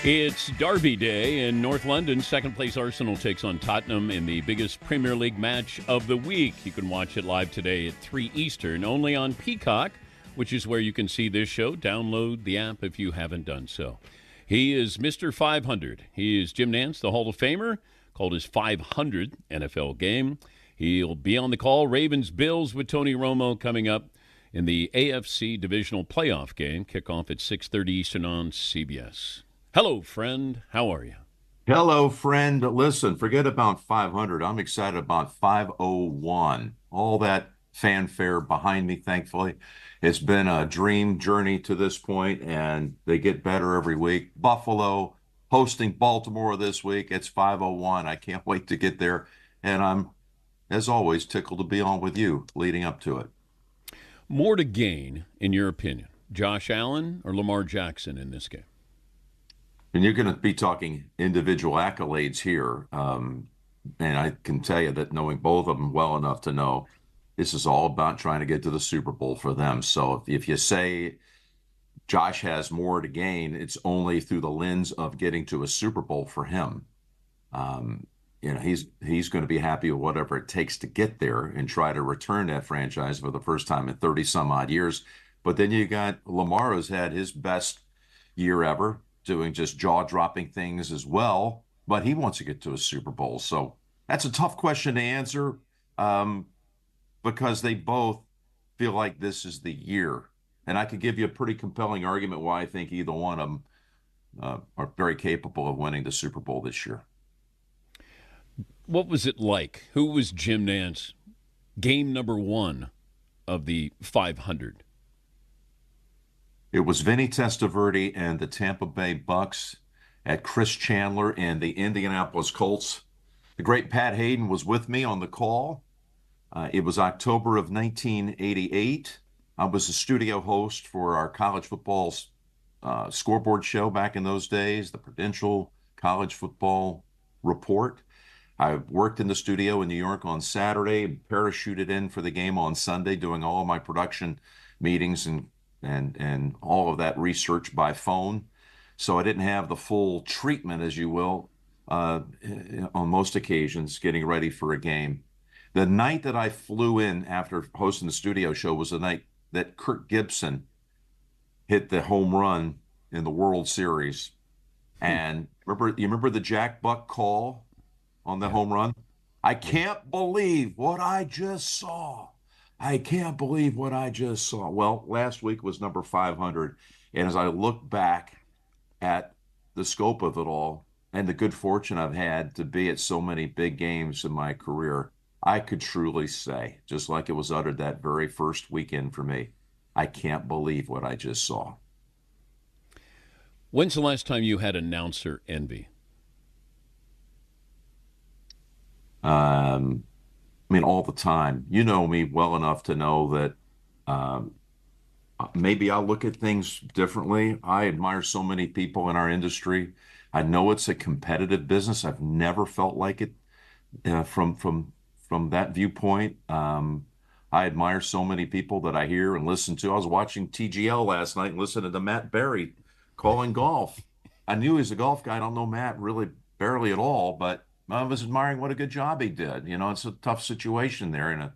It's Derby Day in North London. Second place Arsenal takes on Tottenham in the biggest Premier League match of the week. You can watch it live today at 3 Eastern, only on Peacock, which is where you can see this show. Download the app if you haven't done so. He is Mr. 500. He is Jim Nantz, the Hall of Famer, called his 500th NFL game. He'll be on the call. Ravens-Bills with Tony Romo coming up in the AFC Divisional Playoff game. Kickoff at 6:30 Eastern on CBS. Hello, friend. How are you? Hello, friend. Listen, forget about 500. I'm excited about 501. All that fanfare behind me, thankfully. It's been a dream journey to this point, and they get better every week. Buffalo hosting Baltimore this week. It's 501. I can't wait to get there. And I'm, as always, tickled to be on with you leading up to it. More to gain, in your opinion, Josh Allen or Lamar Jackson in this game? And you're going to be talking individual accolades here. And I can tell you that knowing both of them well enough to know this is all about trying to get to the Super Bowl for them. So if you say Josh has more to gain, it's only through the lens of getting to a Super Bowl for him. He's going to be happy with whatever it takes to get there and try to return that franchise for the first time in 30 some odd years. But then you got Lamar, who's had his best year ever, doing just jaw-dropping things as well, but he wants to get to a Super Bowl. So that's a tough question to answer because they both feel like this is the year. And I could give you a pretty compelling argument why I think either one of them are very capable of winning the Super Bowl this year. What was it like? Who was Jim Nantz? Game number one of the 500. It was Vinny Testaverde and the Tampa Bay Bucks at Chris Chandler and the Indianapolis Colts. The great Pat Hayden was with me on the call. It was October of 1988. I was the studio host for our college football scoreboard show back in those days, the Prudential College Football Report. I worked in the studio in New York on Saturday, parachuted in for the game on Sunday, doing all of my production meetings and all of that research by phone. So I didn't have the full treatment, as you will, on most occasions, getting ready for a game. The night that I flew in after hosting the studio show was the night that Kirk Gibson hit the home run in the World Series. And remember the Jack Buck call on the home run? I can't believe what I just saw. I can't believe what I just saw. Well, last week was number 500. And as I look back at the scope of it all and the good fortune I've had to be at so many big games in my career, I could truly say, just like it was uttered that very first weekend for me, I can't believe what I just saw. When's the last time you had announcer envy? All the time. You know me well enough to know that maybe I'll look at things differently. I admire so many people in our industry. I know it's a competitive business. I've never felt like it from that viewpoint. I admire so many people that I hear and listen to. I was watching TGL last night and listening to Matt Berry calling golf. I knew he was a golf guy. I don't know Matt really barely at all, but I was admiring what a good job he did. It's a tough situation there in a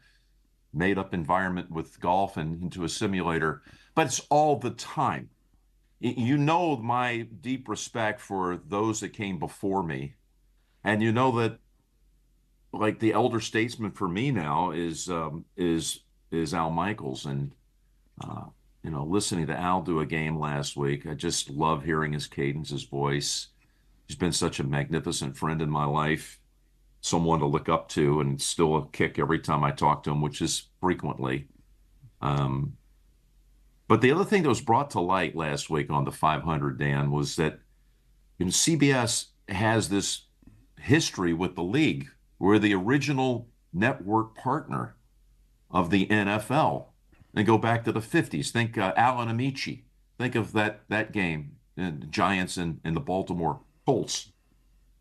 made-up environment with golf and into a simulator, but it's all the time. You know my deep respect for those that came before me, and you know that, like, the elder statesman for me now is Al Michaels, and listening to Al do a game last week, I just love hearing his cadence, his voice. He's been such a magnificent friend in my life, someone to look up to, and still a kick every time I talk to him, which is frequently. But the other thing that was brought to light last week on the 500, Dan, was that CBS has this history with the league. We're the original network partner of the NFL. And go back to the 50s. Think Alan Amici. Think of that game, the Giants and the Baltimore Colts.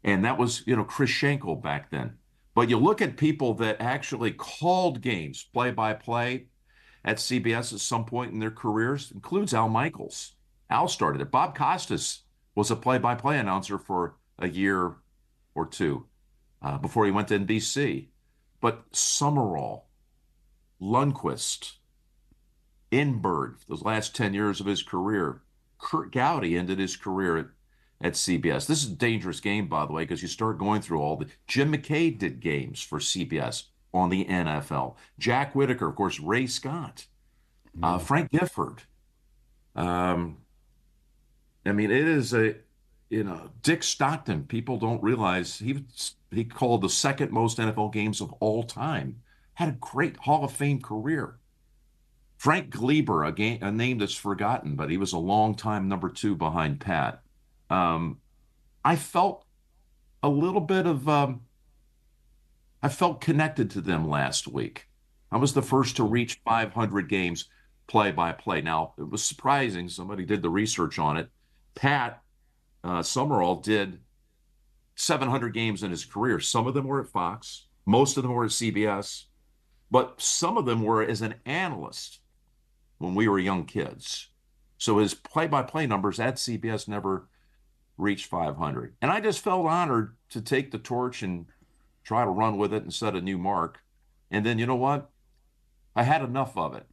And that was, Chris Schenkel back then. But you look at people that actually called games play-by-play at CBS at some point in their careers, includes Al Michaels. Al started it. Bob Costas was a play-by-play announcer for a year or two before he went to NBC. But Summerall, Lundquist, Inberg, those last 10 years of his career. Kurt Gowdy ended his career at CBS. This is a dangerous game, by the way, because you start going through all the. Jim McKay did games for CBS on the NFL. Jack Whitaker, of course, Ray Scott, Frank Gifford. I mean, it is Dick Stockton. People don't realize he called the second most NFL games of all time. Had a great Hall of Fame career. Frank Gleber, a name that's forgotten, but he was a long-time number 2 behind Pat. I felt a little bit of, I felt connected to them last week. I was the first to reach 500 games play-by-play. Now, it was surprising. Somebody did the research on it. Pat Summerall did 700 games in his career. Some of them were at Fox. Most of them were at CBS. But some of them were as an analyst when we were young kids. So his play-by-play numbers at CBS never reached 500. And I just felt honored to take the torch and try to run with it and set a new mark. And then, you know what? I had enough of it.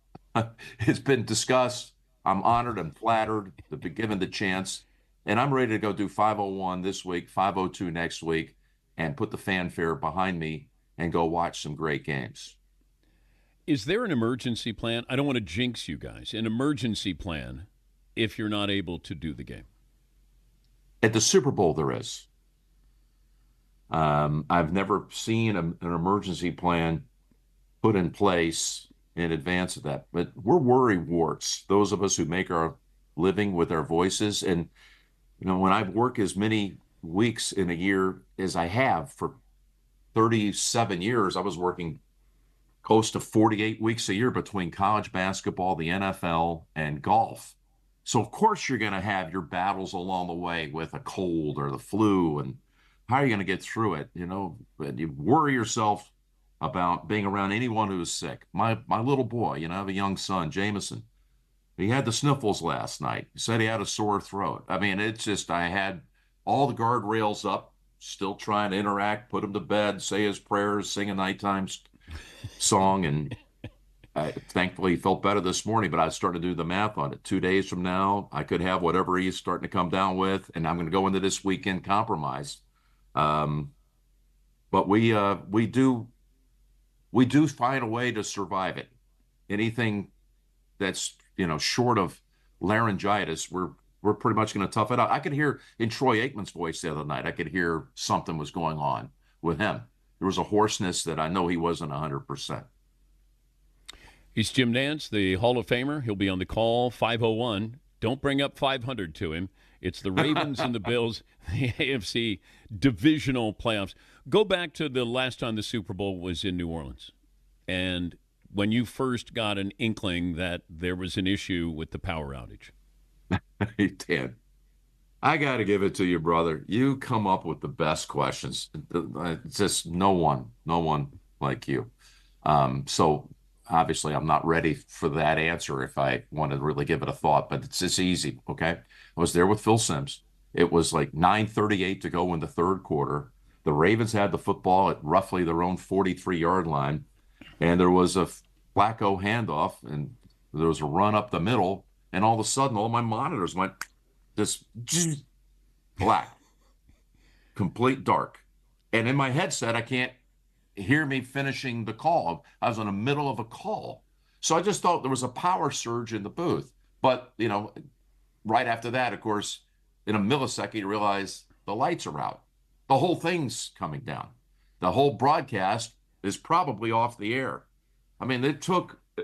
It's been discussed. I'm honored and flattered to be given the chance. And I'm ready to go do 501 this week, 502 next week, and put the fanfare behind me and go watch some great games. Is there an emergency plan? I don't want to jinx you guys. An emergency plan if you're not able to do the game? At the Super Bowl, there is. I've never seen an emergency plan put in place in advance of that. But we're worry warts, those of us who make our living with our voices. And, when I work as many weeks in a year as I have for 37 years, I was working close to 48 weeks a year between college basketball, the NFL, and golf. So, of course, you're going to have your battles along the way with a cold or the flu. And how are you going to get through it? And you worry yourself about being around anyone who is sick. My little boy, I have a young son, Jameson. He had the sniffles last night. He said he had a sore throat. I mean, it's just, I had all the guardrails up, still trying to interact, put him to bed, say his prayers, sing a nighttime song. And thankfully he felt better this morning, but I started to do the math on it. 2 days from now, I could have whatever he's starting to come down with, and I'm going to go into this weekend compromised. But we do find a way to survive it. Anything that's, short of laryngitis, we're pretty much going to tough it out. I could hear in Troy Aikman's voice the other night, I could hear something was going on with him. There was a hoarseness that I know he wasn't 100%. He's Jim Nantz, the Hall of Famer. He'll be on the call, 501. Don't bring up 500 to him. It's the Ravens and the Bills, the AFC divisional playoffs. Go back to the last time the Super Bowl was in New Orleans. And when you first got an inkling that there was an issue with the power outage. Hey, Dan, I got to give it to you, brother. You come up with the best questions. It's just no one like you. So obviously I'm not ready for that answer if I want to really give it a thought, but it's just easy, okay? I was there with Phil Simms. It was like 9:38 to go in the third quarter. The Ravens had the football at roughly their own 43-yard line, and there was a Flacco handoff, and there was a run up the middle, and all of a sudden all my monitors went just black, complete dark. And in my headset, I can't hear me finishing the call. I was in the middle of a call. So I just thought there was a power surge in the booth. But, right after that, of course, in a millisecond, you realize the lights are out. The whole thing's coming down. The whole broadcast is probably off the air. I mean,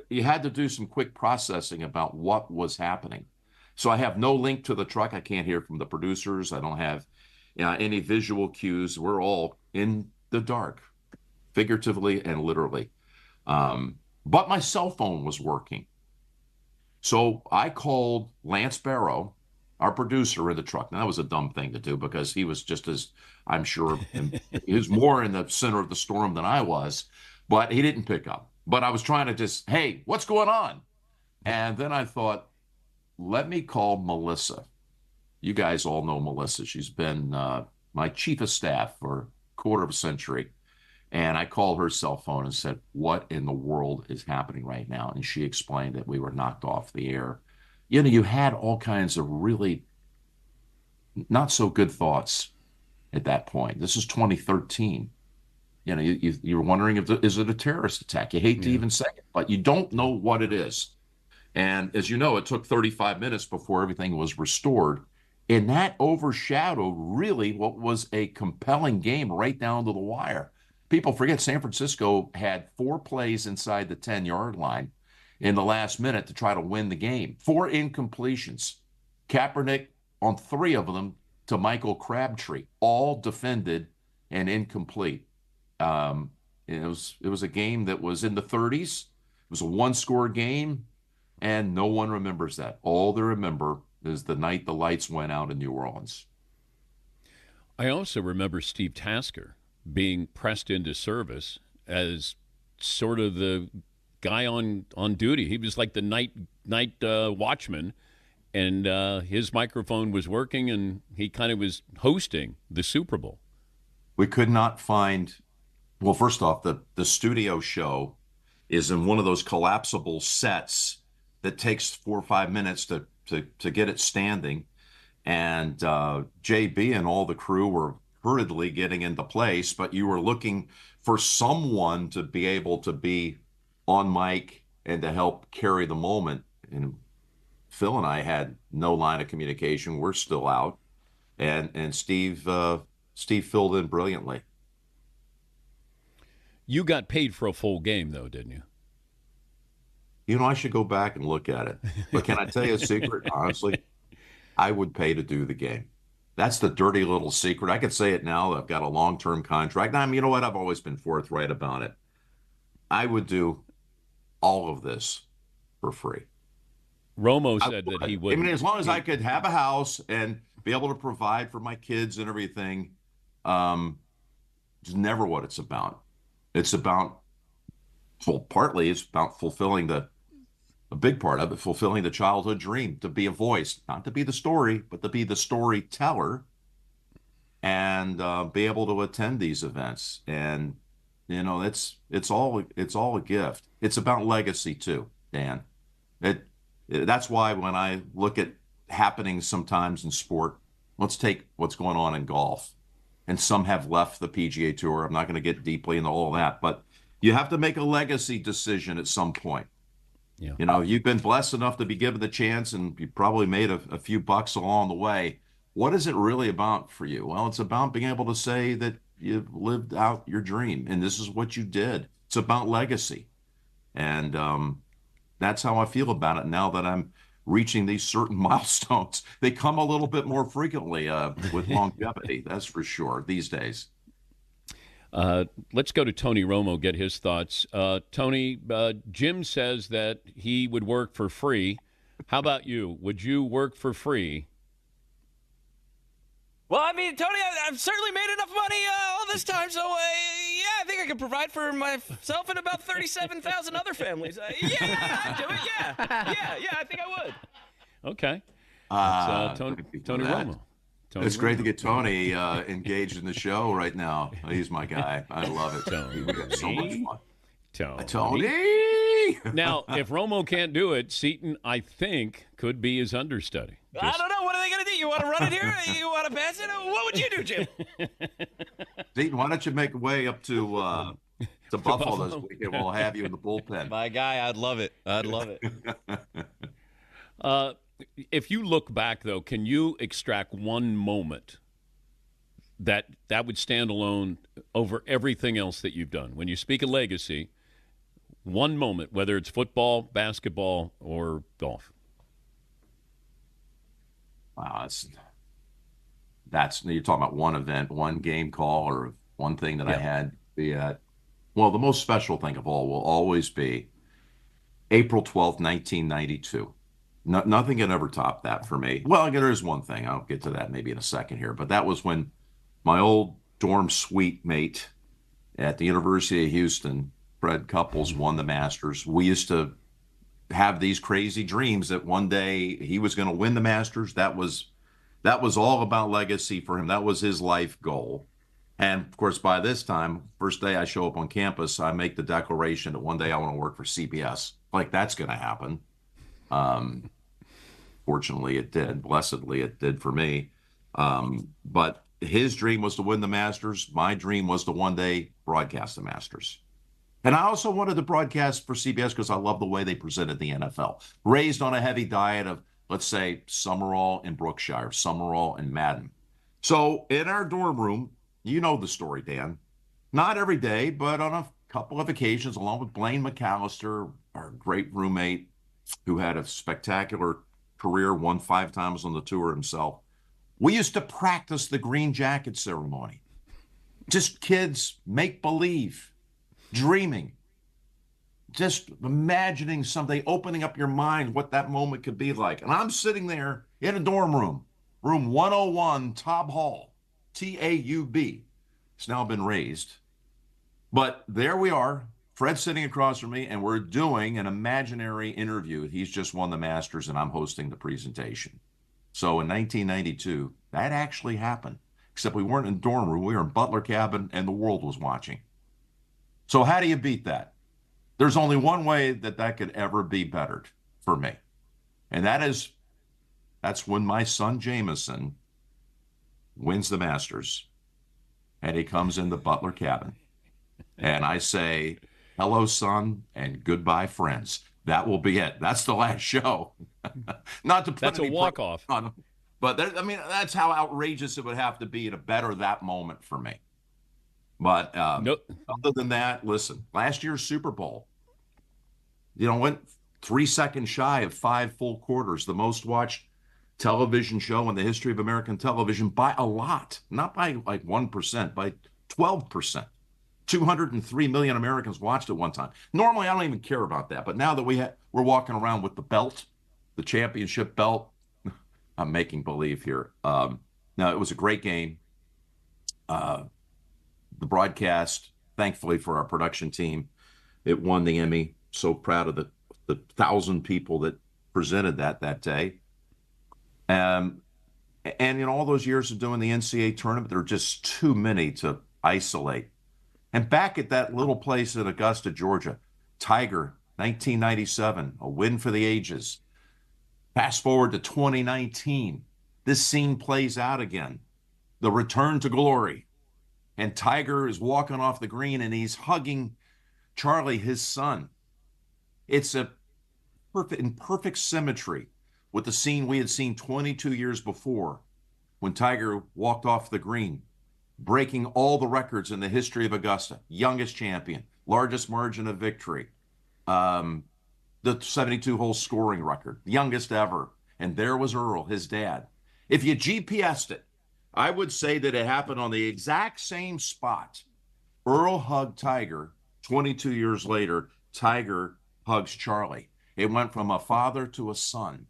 you had to do some quick processing about what was happening. So I have no link to the truck. I can't hear from the producers. I don't have any visual cues. We're all in the dark, figuratively and literally. But my cell phone was working. So I called Lance Barrow, our producer in the truck. Now, that was a dumb thing to do because he was just as, I'm sure, he was more in the center of the storm than I was, but he didn't pick up. But I was trying to just, hey, what's going on? And then I thought, let me call Melissa. You guys all know Melissa. She's been my chief of staff for a quarter of a century. And I called her cell phone and said, "What in the world is happening right now?" And she explained that we were knocked off the air. You know, you had all kinds of really not so good thoughts at that point. This is 2013. You know, you're wondering if is it a terrorist attack? You hate to even say it, but you don't know what it is. And as you know, it took 35 minutes before everything was restored. And that overshadowed really what was a compelling game right down to the wire. People forget San Francisco had 4 plays inside the 10-yard line in the last minute to try to win the game. 4 incompletions. Kaepernick on 3 of them to Michael Crabtree, all defended and incomplete. It was a game that was in the 30s. It was a 1-score game, and no one remembers that. All they remember is the night the lights went out in New Orleans. I also remember Steve Tasker being pressed into service as sort of the guy on duty. He was like the night watchman, and his microphone was working, and he kind of was hosting the Super Bowl. We could not find. Well, first off, the studio show is in one of those collapsible sets that takes 4 or 5 minutes to get it standing. And JB and all the crew were hurriedly getting into place, but you were looking for someone to be able to be on mic and to help carry the moment. And Phil and I had no line of communication. We're still out. And Steve filled in brilliantly. You got paid for a full game, though, didn't you? You know, I should go back and look at it. But can I tell you a secret? Honestly, I would pay to do the game. That's the dirty little secret. I could say it now. I've got a long-term contract. I mean, you know what? I've always been forthright about it. I would do all of this for free. Romo said that he would. I mean, as long as I could have a house and be able to provide for my kids and everything, it's never what it's about. It's about, well, partly it's about fulfilling a big part of it, fulfilling the childhood dream, to be a voice, not to be the story, but to be the storyteller and be able to attend these events. And, you know, it's all a gift. It's about legacy too, Dan. That's why when I look at happenings sometimes in sport, let's take what's going on in golf. And some have left the PGA Tour. I'm not going to get deeply into all that, but you have to make a legacy decision at some point. Yeah. You know, you've been blessed enough to be given the chance, and you probably made a few bucks along the way. What is it really about for you? Well, it's about being able to say that you've lived out your dream, and this is what you did. It's about legacy. And that's how I feel about it now that I'm reaching these certain milestones. They come a little bit more frequently with longevity, that's for sure, these days. Let's go to Tony Romo, get his thoughts. Tony, Jim says that he would work for free. How about you? Would you work for free? Well, I mean, Tony, I've certainly made enough money all this time, so yeah, I think I can provide for myself and about 37,000 other families. Yeah, I'd do it. Yeah, I think I would. Okay. Tony Romo. It's great to get Tony engaged in the show right now. He's my guy. I love it. Tony. We got so much fun. Tony. Now, if Romo can't do it, Seton, I think, could be his understudy. I don't know. What are they going to do? You want to run it here? You want to pass it? What would you do, Jim? Seton, why don't you make your way up to Buffalo this weekend? We'll have you in the bullpen. My guy, I'd love it. If you look back, though, can you extract one moment that would stand alone over everything else that you've done? When you speak of legacy, one moment, whether it's football, basketball, or golf. Wow, that's you're talking about one event, one game call, or one thing that I had be at. Well, the most special thing of all will always be April 12th, 1992. Nothing can ever top that for me. Well, there is one thing. I'll get to that maybe in a second here. But that was when my old dorm suite mate at the University of Houston, Fred Couples, won the Masters. We used to have these crazy dreams that one day he was going to win the Masters. That was That was all about legacy for him. That was his life goal. And of course, by this time, first day I show up on campus, I make the declaration that one day I want to work for CBS. Like, that's going to happen. Fortunately, it did. Blessedly, it did for me. But his dream was to win the Masters. My dream was to one day broadcast the Masters. And I also wanted to broadcast for CBS because I love the way they presented the NFL. Raised on a heavy diet of, let's say, Summerall and Brookshire, Summerall and Madden. So in our dorm room, you know the story, Dan. Not every day, but on a couple of occasions, along with Blaine McAllister, our great roommate, who had a spectacular career, won 5 times on the tour himself. We used to practice the green jacket ceremony. Just kids, make believe, dreaming, just imagining someday, opening up your mind what that moment could be like. And I'm sitting there in a dorm room, room 101, Taub Hall, Taub. It's now been raised. But there we are, Fred's sitting across from me, and we're doing an imaginary interview. He's just won the Masters, and I'm hosting the presentation. So in 1992, that actually happened, except we weren't in dorm room. We were in Butler cabin, and the world was watching. So how do you beat that? There's only one way that could ever be bettered for me. And that's when my son Jameson wins the Masters, and he comes in the Butler cabin. And I say, hello, son, and goodbye, friends. That will be it. That's the last show. Not to put That's a walk-off. But that's how outrageous it would have to be to better that moment for me. But Nope. Other than that, listen, last year's Super Bowl, went 3 seconds shy of 5 full quarters, the most watched television show in the history of American television by a lot, not by like 1%, by 12%. 203 million Americans watched it one time. Normally, I don't even care about that. But now that we're walking around with the belt, the championship belt, I'm making believe here. Now, it was a great game. The broadcast, thankfully for our production team, it won the Emmy. So proud of the 1,000 people that presented that day. And all those years of doing the NCAA tournament, there are just too many to isolate. And back at that little place in Augusta, Georgia, Tiger, 1997, a win for the ages. Fast forward to 2019, this scene plays out again. The return to glory. And Tiger is walking off the green and he's hugging Charlie, his son. It's in perfect symmetry with the scene we had seen 22 years before when Tiger walked off the green, breaking all the records in the history of Augusta. Youngest champion, largest margin of victory, the 72-hole scoring record, youngest ever. And there was Earl, his dad. If you GPSed it, I would say that it happened on the exact same spot. Earl hugged Tiger. 22 years later, Tiger hugs Charlie. It went from a father to a son.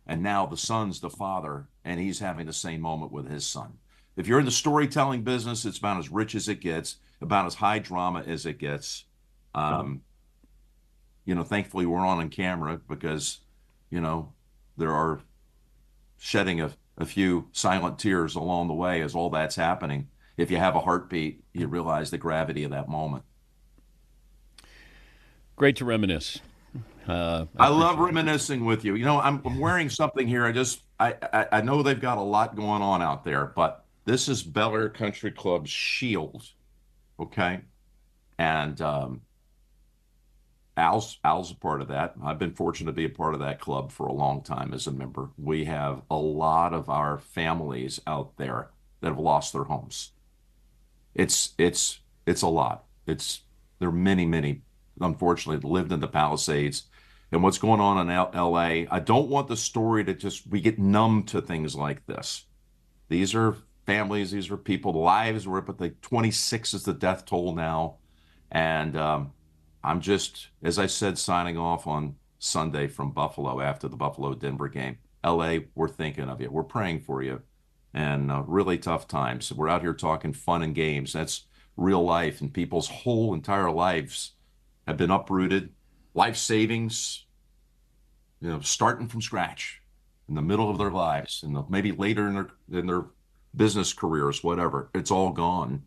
And now the son's the father, and he's having the same moment with his son. If you're in the storytelling business, it's about as rich as it gets, about as high drama as it gets. Thankfully we're on camera because, there are shedding a few silent tears along the way as all that's happening. If you have a heartbeat, you realize the gravity of that moment. Great to reminisce. I love reminiscing with you. I'm wearing something here. I know they've got a lot going on out there, but this is Bel Air Country Club's shield, okay? And Al's a part of that. I've been fortunate to be a part of that club for a long time as a member. We have a lot of our families out there that have lost their homes. It's a lot. There are many, unfortunately, that lived in the Palisades. And what's going on in L.A., I don't want the story to we get numb to things like this. These are families, these are people, lives. We're up at the 26 is the death toll now. And I'm just, as I said, signing off on Sunday from Buffalo after the Buffalo-Denver game. L.A., we're thinking of you. We're praying for you. And really tough times. We're out here talking fun and games. That's real life. And people's whole entire lives have been uprooted. Life savings, starting from scratch. in the middle of their lives, and maybe later in their business careers, whatever. It's all gone.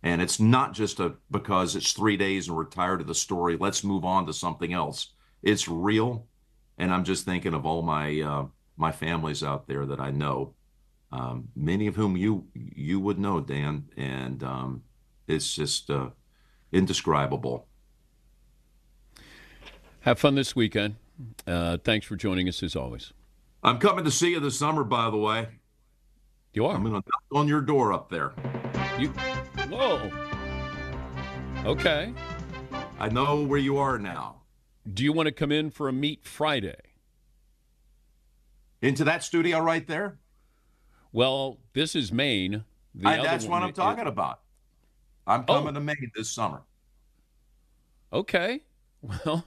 And it's not just because it's 3 days and we're tired of the story, let's move on to something else. It's real. And I'm just thinking of all my families out there that I know, many of whom you would know, Dan, and it's just indescribable. Have fun this weekend. Thanks for joining us as always. I'm coming to see you this summer, by the way. You are? I'm going to knock on your door up there. Whoa. Okay. I know where you are now. Do you want to come in for a Meet Friday? Into that studio right there? Well, this is Maine. That's what I'm talking about. I'm coming to Maine this summer. Okay. Well,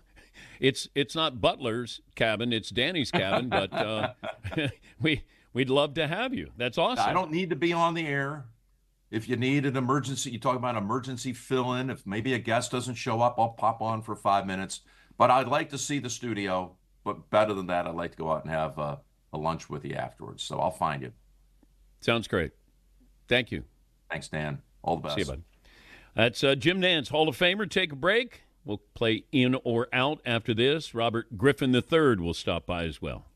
it's not Butler's cabin, it's Danny's cabin, but we'd love to have you. That's awesome. I don't need to be on the air. If you need an emergency, you talk about emergency fill-in. If maybe a guest doesn't show up, I'll pop on for 5 minutes. But I'd like to see the studio. But better than that, I'd like to go out and have a lunch with you afterwards. So I'll find you. Sounds great. Thank you. Thanks, Dan. All the best. See you, bud. That's Jim Nantz, Hall of Famer. Take a break. We'll play in or out after this. Robert Griffin III will stop by as well.